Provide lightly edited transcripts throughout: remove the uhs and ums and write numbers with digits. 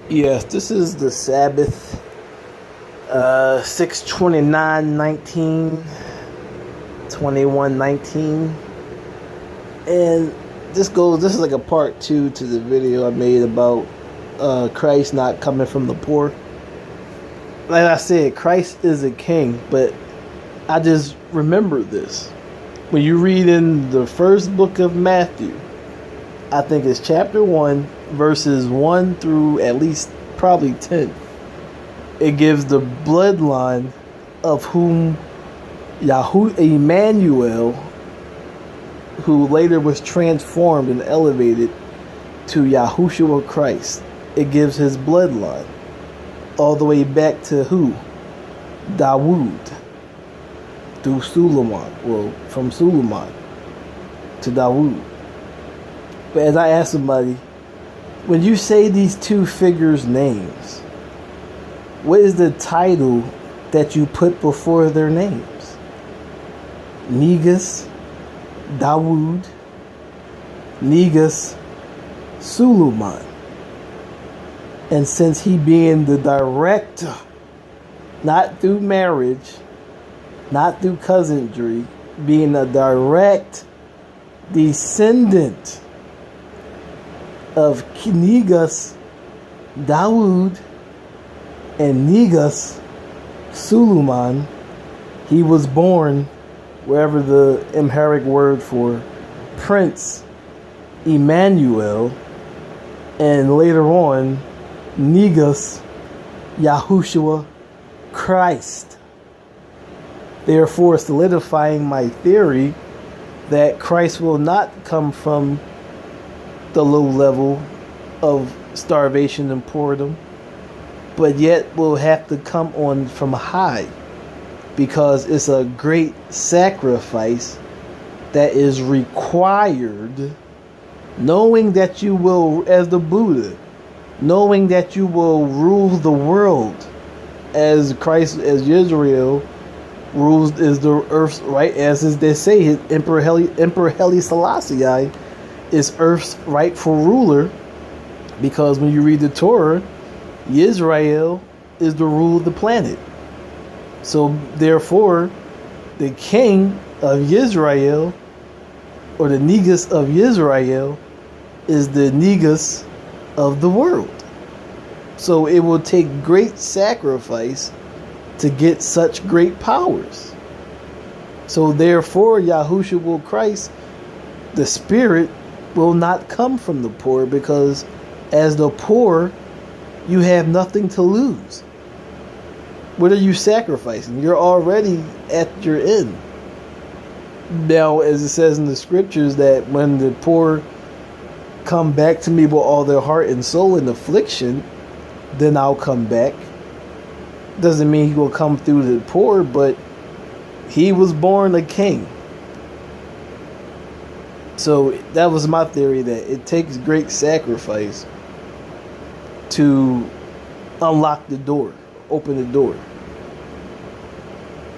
Yes, this is the Sabbath, 6/29/19, 21/19, and this is like a part two to the video I made about Christ not coming from the poor. Like I said, Christ is a king, but I just remember this. When you read in the first book of Matthew, I think it's chapter 1, verses 1 through at least probably 10. It gives the bloodline of whom Emmanuel, who later was transformed and elevated to Yahushua Christ. It gives his bloodline all the way back to who? Dawood, through Suleiman. Well, from Suleiman to Dawood. But as I asked somebody, when you say these two figures' names, what is the title that you put before their names? Negus, Dawood, Negus, Suleiman. And since he being the direct, not through marriage, not through cousinry, being a direct descendant of Negus, Dawood, and Negus, Suleiman, he was born wherever the Amharic word for Prince Emmanuel, and later on, Negus, Yahushua Christ. Therefore, solidifying my theory that Christ will not come from the low level of starvation and boredom, but yet will have to come on from high, because it's a great sacrifice that is required, knowing that you will, as the Buddha, knowing that you will rule the world as Christ, as Israel rules, is the earth's, right, as they say, Emperor Haile Selassie is earth's rightful ruler, because when you read the Torah, Israel is the rule of the planet. So therefore, the king of Israel, or the Negus of Israel, is the Negus of the world. So it will take great sacrifice to get such great powers. So therefore, Yahushua Christ, the Spirit, will not come from the poor, because as the poor, you have nothing to lose. What are you sacrificing? You're already at your end. Now, as it says in the scriptures, that when the poor come back to me with all their heart and soul in affliction, then I'll come back. Doesn't mean he will come through the poor, but he was born a king. So that was my theory, that it takes great sacrifice to unlock the door, open the door.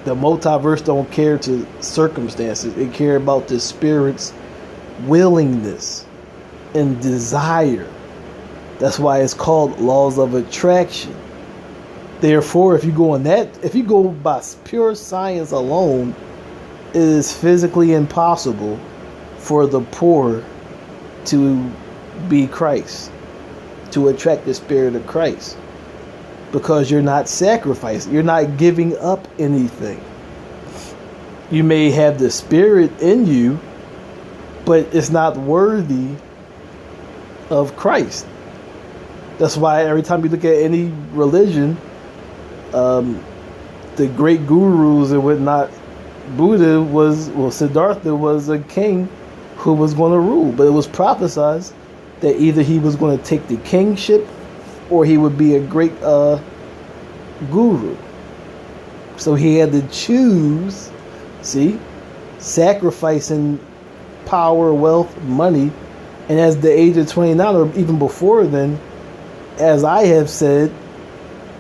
The multiverse don't care to circumstances. It care about the Spirit's willingness and desire. That's why it's called laws of attraction. Therefore, if you go by pure science alone, it is physically impossible for the poor to be Christ, to attract the Spirit of Christ, because you're not sacrificing, you're not giving up anything. You may have the Spirit in you, but it's not worthy of Christ. That's why every time you look at any religion, the great gurus and whatnot, Siddhartha was a king who was going to rule, but it was prophesied that either he was going to take the kingship or he would be a great guru. So he had to choose, sacrificing power, wealth, money. And at the age of 29, or even before then, as I have said,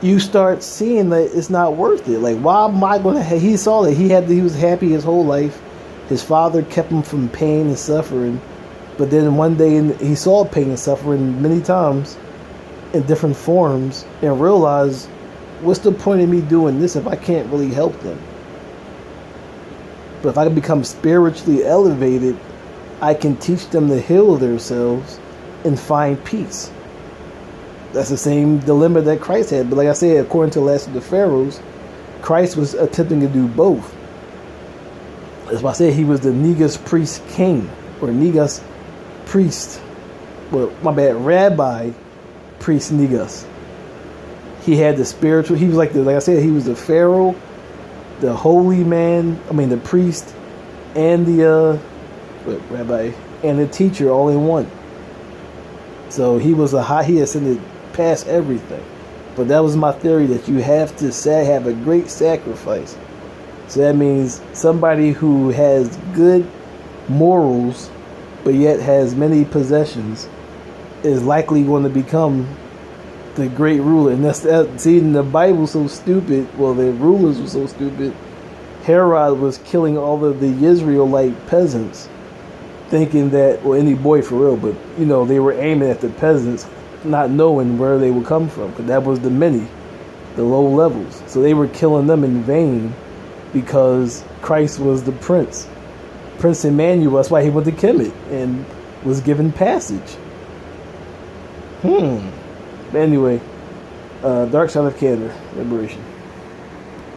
you start seeing that it's not worth it. Like, why am I going to he saw that he was happy his whole life. His father kept him from pain and suffering. But then one day he saw pain and suffering many times. in different forms and realize, what's the point of me doing this if I can't really help them? But if I can become spiritually elevated, I can teach them to heal themselves and find peace. That's the same dilemma that Christ had. But like I said, according to the Last of the Pharaohs, Christ was attempting to do both. That's why I said he was the Negus priest king, or Negus priest. Well, my bad, Rabbi priest Negus. He had the spiritual. He was like I said, he was the Pharaoh, the holy man. I mean, the priest, and the rabbi and the teacher all in one. So he was he ascended past everything. But that was my theory, that you have to have a great sacrifice. So that means somebody who has good morals, but yet has many possessions, is likely going to become the great ruler. And see, in the Bible, so stupid. Well, the rulers were so stupid. Herod was killing all of the Israelite peasants, thinking that, well, any boy for real, but they were aiming at the peasants, not knowing where they would come from, because that was the many, the low levels. So they were killing them in vain, because Christ was the Prince Emmanuel. That's why he went to Kemet and was given passage. But anyway, Dark Side of Canada, Liberation.